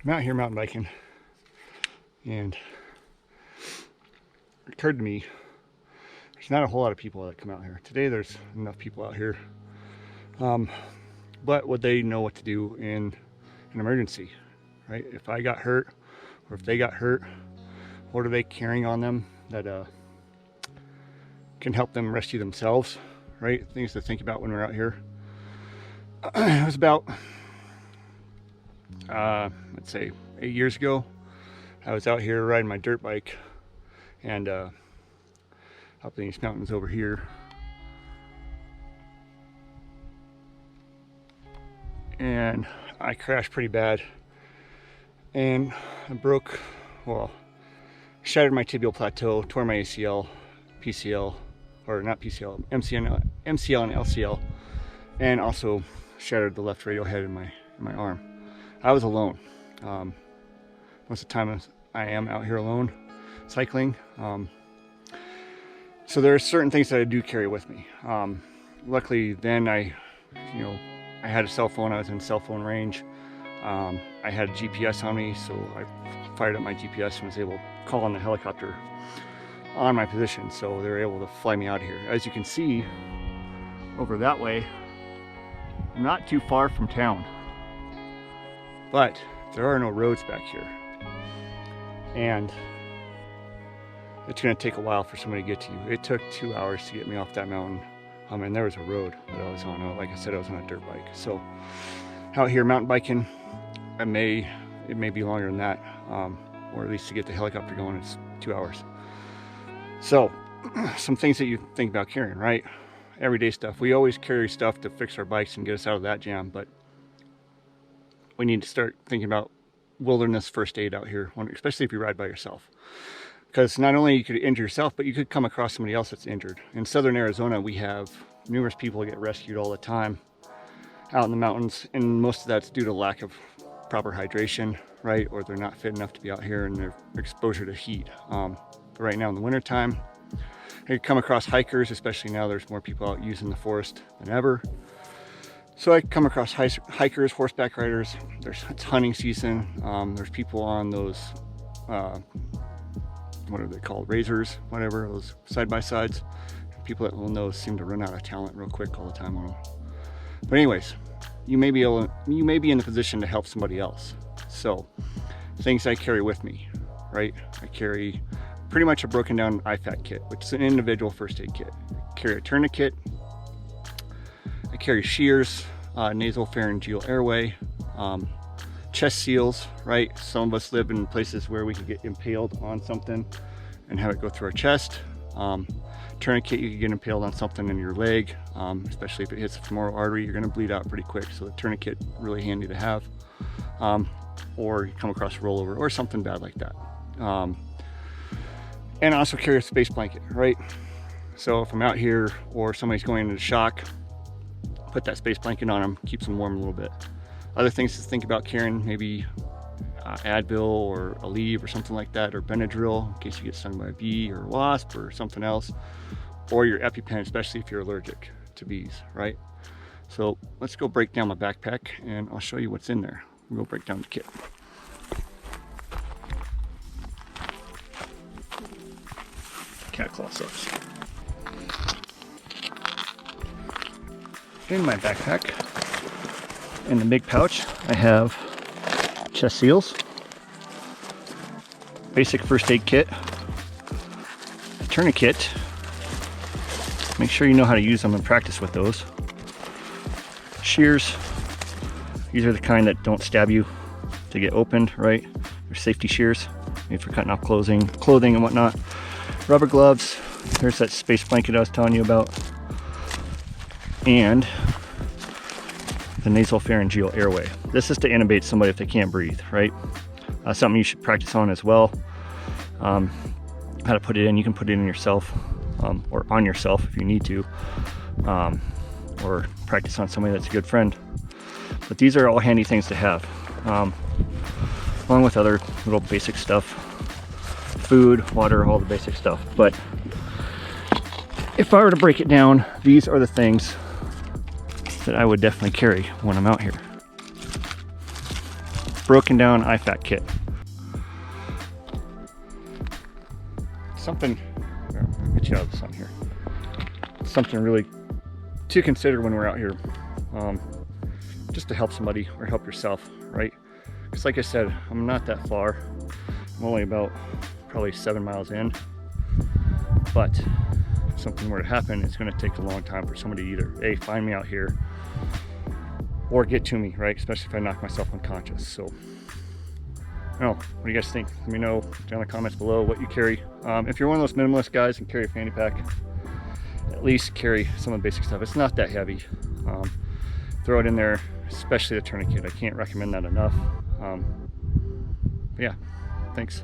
I'm out here mountain biking, and it occurred to me there's not a whole lot of people that come out here. Today there's enough people out here, but would they know what to do in an emergency, right? If I got hurt, or if they got hurt, what are they carrying on them that can help them rescue themselves, right? Things to think about when we're out here. It was about let's say 8 years ago. I was out here riding my dirt bike, and up in these mountains over here, and I crashed pretty bad, and I broke, well, shattered my tibial plateau, tore my ACL, PCL, or not PCL, MCL and LCL, and also shattered the left radial head in my arm. I was alone. Most of the time I am out here alone cycling. So there are certain things that I do carry with me. Luckily then I had a cell phone. I was in cell phone range. I had a GPS on me, so I fired up my GPS and was able to call on the helicopter on my position, so they were able to fly me out of here. As you can see over that way, I'm not too far from town, but there are no roads back here, and it's going to take a while for somebody to get to you. It took 2 hours to get me off that mountain, and there was a road that I was on. Like I said, I was on a dirt bike. So out here mountain biking, it may be longer than that, or at least to get the helicopter going, it's 2 hours. So some things that you think about carrying, right? Everyday stuff. We always carry stuff to fix our bikes and get us out of that jam, but we need to start thinking about wilderness first aid out here, especially if you ride by yourself. Because not only you could injure yourself, but you could come across somebody else that's injured. In southern Arizona, we have numerous people get rescued all the time out in the mountains, and most of that's due to lack of proper hydration, right? Or they're not fit enough to be out here, and their exposure to heat. But right now in the wintertime, I come across hikers, especially now there's more people out using the forest than ever. So I come across hikers, horseback riders. It's hunting season. There's people on those, what are they called? Razors, whatever, those side-by-sides. People that own those seem to run out of talent real quick all the time on them. But anyways, you may be in the position to help somebody else. So things I carry with me, right? I carry pretty much a broken down IFAK kit, which is an individual first aid kit. I carry a tourniquet. I carry shears, Nasopharyngeal Airway, chest seals, right? Some of us live in places where we could get impaled on something and have it go through our chest. Tourniquet, you can get impaled on something in your leg, especially if it hits the femoral artery, you're gonna bleed out pretty quick. So the tourniquet, really handy to have. Or you come across a rollover or something bad like that. And I also carry a space blanket, right? So if I'm out here or somebody's going into shock, put that space blanket on them, keeps them warm a little bit. Other things to think about carrying, maybe Advil or Aleve or something like that, or Benadryl in case you get stung by a bee or a wasp or something else, or your EpiPen, especially if you're allergic to bees, right? So let's go break down my backpack and I'll show you what's in there. We'll go break down the kit. Cat claw socks. In my backpack, in the big pouch, I have chest seals, basic first aid kit, a tourniquet. Make sure you know how to use them and practice with those. Shears. These are the kind that don't stab you to get opened, right? They're safety shears, maybe for cutting off clothing and whatnot. Rubber gloves. There's that space blanket I was telling you about. And the Nasopharyngeal Airway. This is to intubate somebody if they can't breathe, right? Something you should practice on as well. How to put it in. You can put it in yourself, or on yourself if you need to, or practice on somebody that's a good friend. But these are all handy things to have, along with other little basic stuff. Food, water, all the basic stuff. But if I were to break it down, these are the things that I would definitely carry when I'm out here. broken down IFAK kit. Something, I'll get you out of the sun here. Something really to consider when we're out here, just to help somebody or help yourself, right? Because like I said, I'm not that far. I'm only about probably 7 miles in, but if something were to happen, it's going to take a long time for somebody to either A, find me out here, or get to me, right? Especially if I knock myself unconscious. So, I don't know, what do you guys think? Let me know down in the comments below what you carry. If you're one of those minimalist guys and carry a fanny pack, at least carry some of the basic stuff. It's not that heavy. Throw it in there, especially the tourniquet. I can't recommend that enough. But yeah, thanks.